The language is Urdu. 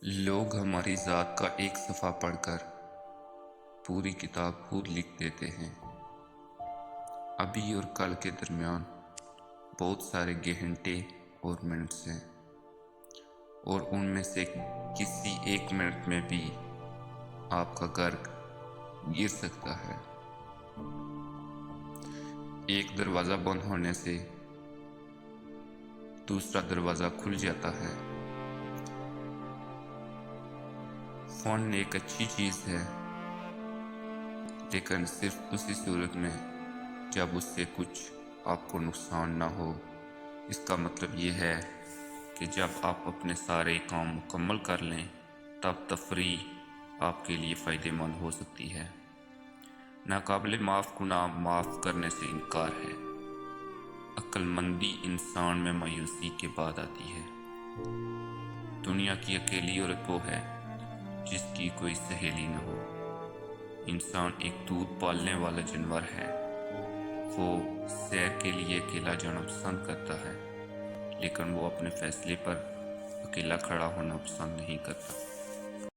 لوگ ہماری ذات کا ایک صفحہ پڑھ کر پوری کتاب خود لکھ دیتے ہیں۔ ابھی اور کل کے درمیان بہت سارے گھنٹے اور منٹس ہیں، اور ان میں سے کسی ایک منٹ میں بھی آپ کا گھر گر سکتا ہے۔ ایک دروازہ بند ہونے سے دوسرا دروازہ کھل جاتا ہے۔ فون ایک اچھی چیز ہے، لیکن صرف اسی صورت میں جب اس سے کچھ آپ کو نقصان نہ ہو۔ اس کا مطلب یہ ہے کہ جب آپ اپنے سارے کام مکمل کر لیں تب تفریح آپ کے لیے فائدہ مند ہو سکتی ہے۔ ناقابل معاف گناہ معاف کرنے سے انکار ہے۔ عقل مندی انسان میں مایوسی کے بعد آتی ہے۔ دنیا کی اکیلی عورت وہ ہے جس کی کوئی سہیلی نہ ہو۔ انسان ایک دودھ پالنے والا جانور ہے۔ وہ سیر کے لیے اکیلا جانا پسند کرتا ہے، لیکن وہ اپنے فیصلے پر اکیلا کھڑا ہونا پسند نہیں کرتا۔